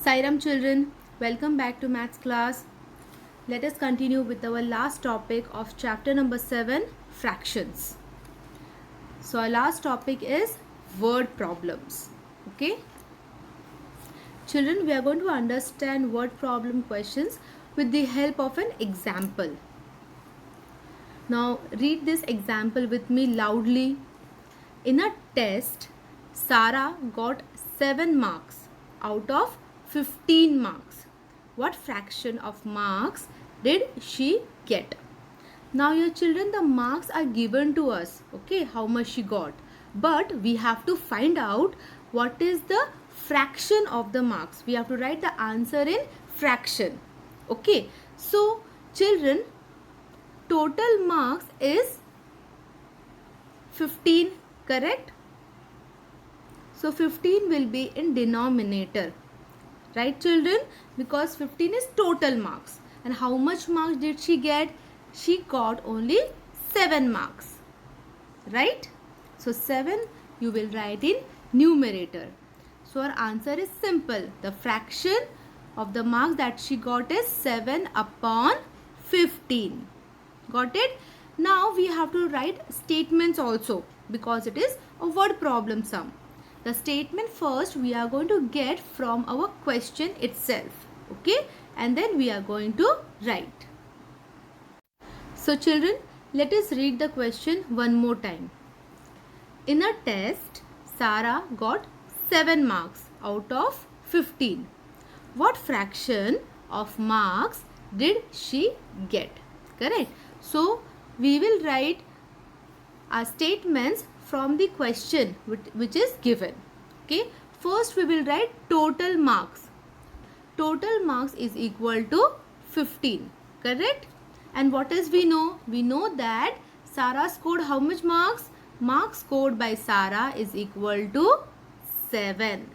Sairam children, welcome back to maths class. Let us continue with our last topic of chapter number 7, fractions. So our last topic is word problems. Okay? Children, we are going to understand word problem questions with the help of an example. Now read this example with me loudly. In a test, Sarah got 7 marks out of 15 marks. What fraction of marks did she get? Now your children, the marks are given to us. Okay, how much she got. But we have to find out what is the fraction of the marks. We have to write the answer in fraction. Okay, so children, total marks is 15. Correct? So 15 will be in denominator. Right children? Because 15 is total marks. And how much marks did she get? She got only 7 marks. Right? So 7 you will write in numerator. So our answer is simple. The fraction of the marks that she got is 7 upon 15. Got it? Now we have to write statements also, because it is a word problem sum. The statement first we are going to get from our question itself. Okay? And then we are going to write. So children, let us read the question one more time. In a test, Sarah got 7 marks out of 15. What fraction of marks did she get? Correct? So we will write our statements from the question which is given. Okay, first we will write total marks. Total marks is equal to 15. Correct? And what else we know? We know that Sarah scored how much marks? Marks scored by Sarah is equal to 7.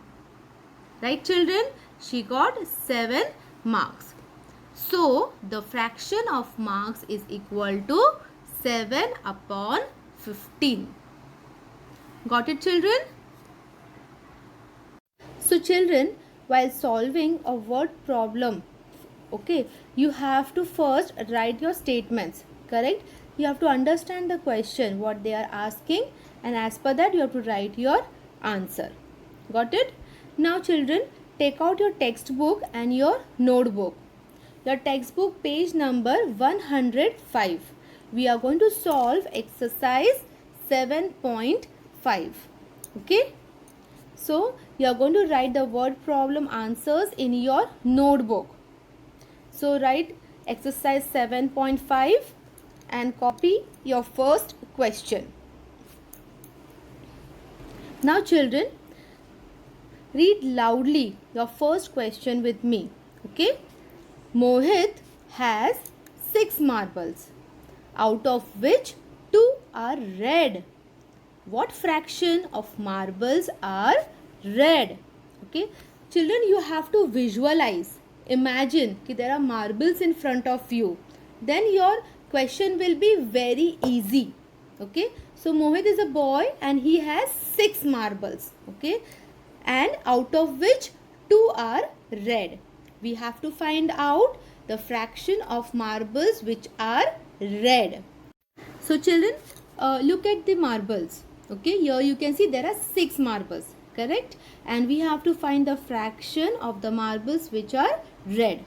Right children? She got 7 marks. So the fraction of marks is equal to 7 upon 15. Got it children? So children, while solving a word problem, okay, you have to first write your statements. Correct? You have to understand the question, what they are asking, and as per that you have to write your answer. Got it? Now children, take out your textbook and your notebook. Your textbook page number 105. We are going to solve exercise 7.5. Okay? So, you are going to write the word problem answers in your notebook. So, write exercise 7.5 and copy your first question. Now, children, read loudly your first question with me. Okay? Mohit has 6 marbles, out of which 2 are red. What fraction of marbles are red? Okay, children, you have to visualize. Imagine that there are marbles in front of you. Then your question will be very easy. Okay, so Mohit is a boy and he has 6 marbles. Okay, and out of which 2 are red. We have to find out the fraction of marbles which are red. So children, look at the marbles. Okay, here you can see there are 6 marbles. Correct? And we have to find the fraction of the marbles which are red.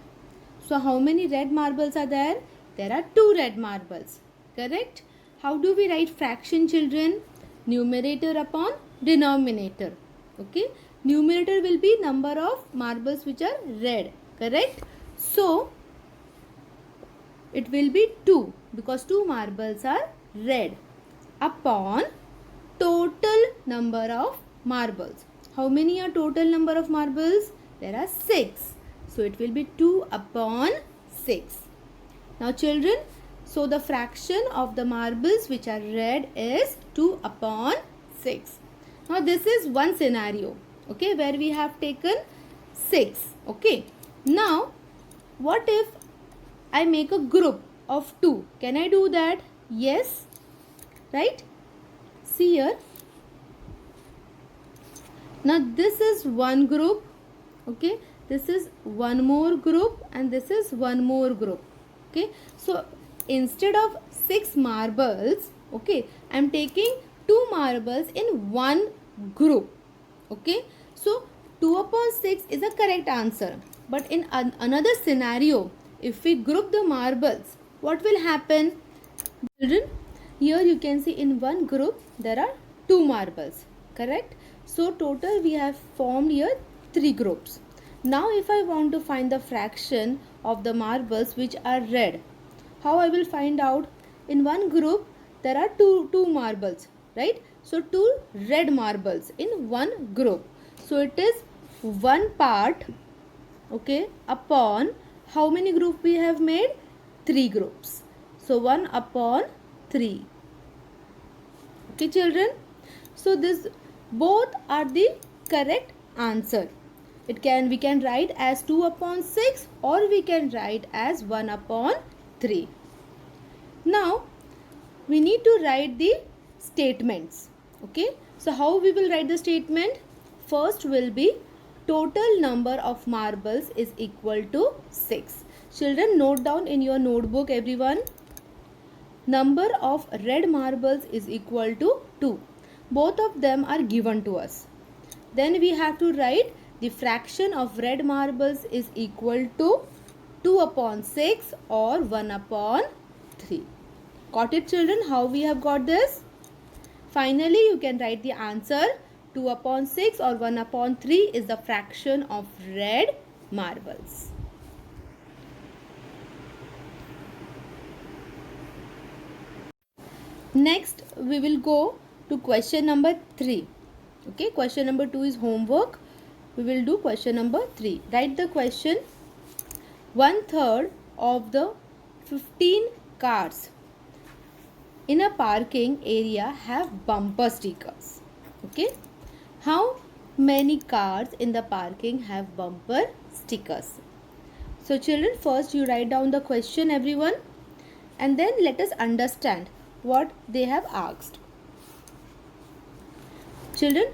So how many red marbles are there? There are 2 red marbles. Correct? How do we write fraction children? Numerator upon denominator. Okay? Numerator will be number of marbles which are red. Correct? So, it will be 2 because 2 marbles are red upon total number of marbles. How many are total number of marbles? There are 6. So, it will be 2 upon 6. Now, children, so the fraction of the marbles which are red is 2 upon 6. Now, this is one scenario, okay, where we have taken 6, okay. Now, what if I make a group of 2? Can I do that? Yes, right? See here. Now, this is one group, okay. this is one more group and this is one more group. Okay, so instead of 6 marbles, okay, I am taking 2 marbles in one group. Okay, so 2 upon 6 is a correct answer. But in another scenario, if we group the marbles, what will happen? Children, here you can see in one group there are 2 marbles, correct? So total we have formed here 3 groups. Now if I want to find the fraction of the marbles which are red, how I will find out? In one group there are two marbles, right? So 2 red marbles in one group. So it is 1 part, okay, upon how many groups we have made? 3 groups. So 1 upon 3. Okay children, so this both are the correct answer. We can write as 2 upon 6 or we can write as 1 upon 3. Now we need to write the statements. Okay, so how we will write the statement? First will be total number of marbles is equal to 6. Children, note down in your notebook everyone. Number of red marbles is equal to 2. Both of them are given to us. Then we have to write the fraction of red marbles is equal to 2 upon 6 or 1 upon 3. Got it children? How we have got this? Finally, you can write the answer. 2 upon 6 or 1 upon 3 is the fraction of red marbles. Next, we will go to question number 3. Okay, question number 2 is homework. We will do question number 3. Write the question. 1/3 of the 15 cars in a parking area have bumper stickers. Okay, how many cars in the parking have bumper stickers? So children, first you write down the question everyone, and then let us understand what they have asked. Children,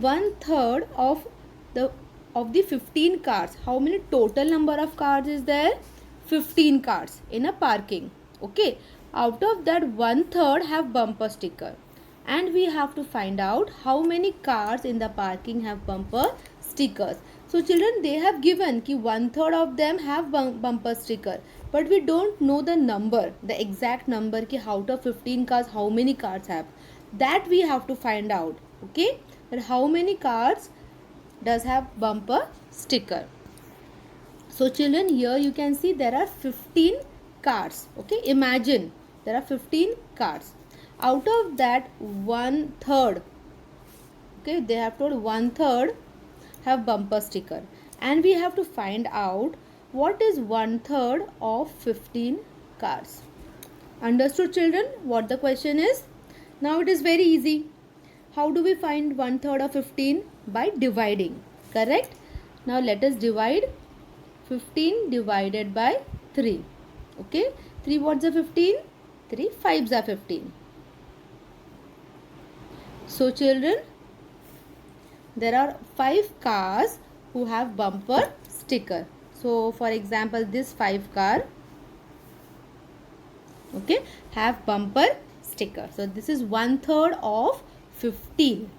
1/3 of the 15 cars, how many total number of cars is there? 15 cars in a parking. Okay, out of that 1/3 have bumper sticker, and we have to find out how many cars in the parking have bumper stickers. So children, they have given ki 1/3 of them have bumper sticker, but we don't know the number, the exact number ki out of 15 cars how many cars have. That we have to find out. Okay, that how many cars does have bumper sticker. So children, here you can see there are 15 cars. Okay, imagine there are 15 cars. Out of that 1/3, okay, they have told 1/3 have bumper sticker, and we have to find out what is 1/3 of 15 cars. Understood children what the question is? Now it is very easy. How do we find 1/3 of 15? By dividing, correct? Now let us divide 15 divided by 3. Okay, 3 what's the 15? 3 5s are 15. So children, there are 5 cars who have bumper sticker. So for example, this 5 car, okay, have bumper sticker. So this is 1/3 of 15.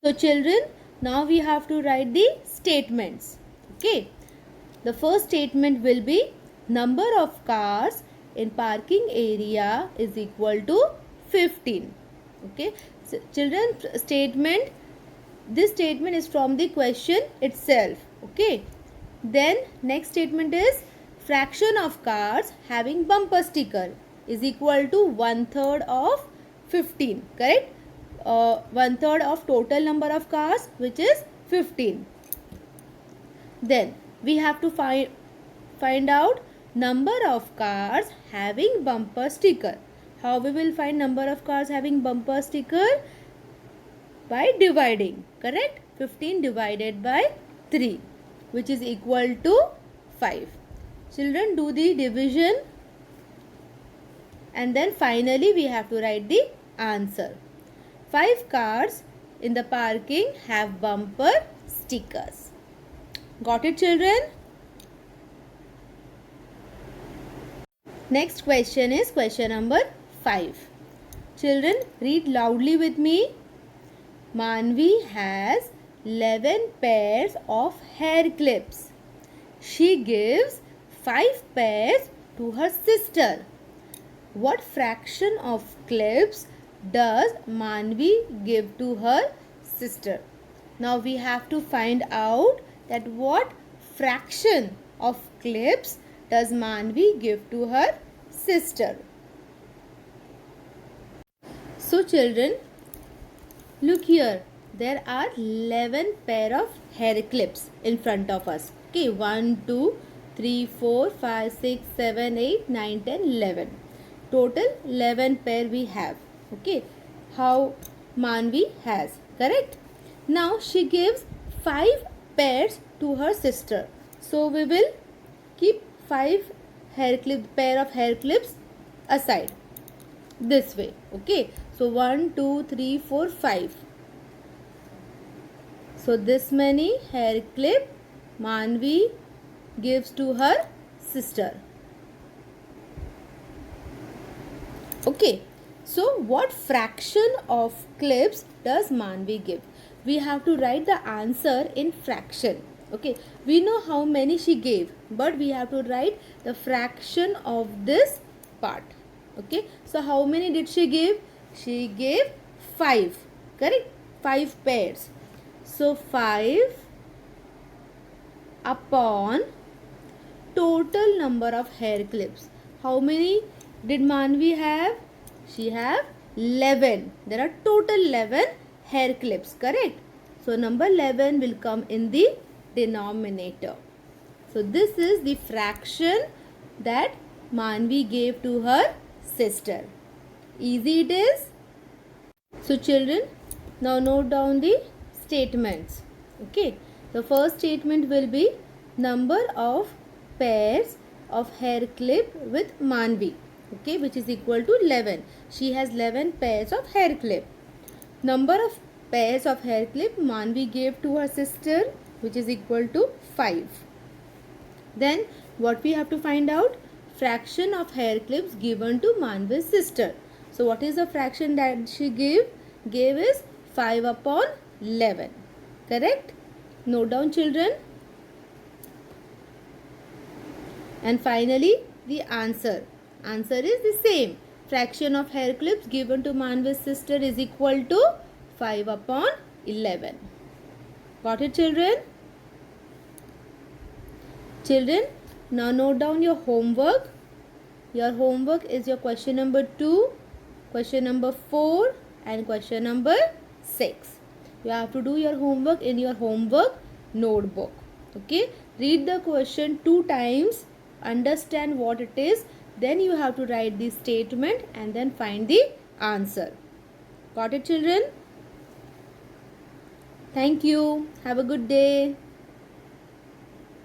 So children, now we have to write the statements. Okay, the first statement will be number of cars in parking area is equal to 15. Okay, so children, statement, this statement is from the question itself. Okay, then next statement is fraction of cars having bumper sticker is equal to 1/3 of 15, correct? 1/3 of total number of cars, which is 15. Then we have to find out number of cars having bumper sticker. How we will find number of cars having bumper sticker? By dividing, correct? 15 divided by 3, which is equal to 5. Children, do the division, and then finally we have to write the answer. 5 cars in the parking have bumper stickers. Got it, children? Next question is question number 5. Children, read loudly with me. Manvi has 11 pairs of hair clips. She gives 5 pairs to her sister. What fraction of clips does Manvi give to her sister? Now we have to find out that what fraction of clips does Manvi give to her sister. So children, look here. There are 11 pair of hair clips in front of us. Okay, 1, 2, 3, 4, 5, 6, 7, 8, 9, 10, 11. Total 11 pair we have. Okay, how Manvi has. Correct? Now she gives 5 pairs to her sister. So we will keep 5 pair of hair clips aside. This way. Okay. So 1, 2, 3, 4, 5. So this many hair clip Manvi gives to her sister. Okay. So what fraction of clips does Manvi give? We have to write the answer in fraction. Okay. We know how many she gave, but we have to write the fraction of this part. Okay. So how many did she give? She gave 5. Correct? 5 pairs. So 5 upon total number of hair clips. How many did Manvi have? She have 11. There are total 11 hair clips. Correct? So number 11 will come in the denominator. So this is the fraction that Manvi gave to her sister. Easy it is. So children, now note down the statements. Okay. The first statement will be number of pairs of hair clip with Manvi. Okay, which is equal to 11. She has 11 pairs of hair clip. Number of pairs of hair clip Manvi gave to her sister, which is equal to 5. Then what we have to find out? Fraction of hair clips given to Manvi's sister. So what is the fraction that she gave? Gave is 5 upon 11. Correct? Note down, children. And finally, the answer. Answer is the same. Fraction of hair clips given to Manvi's sister is equal to 5 upon 11. Got it, children? Children, now note down your homework. Your homework is your question number 2, question number 4 and question number 6. You have to do your homework in your homework notebook. Okay? Read the question 2 times. Understand what it is. Then you have to write the statement and then find the answer. Got it, children? Thank you. Have a good day.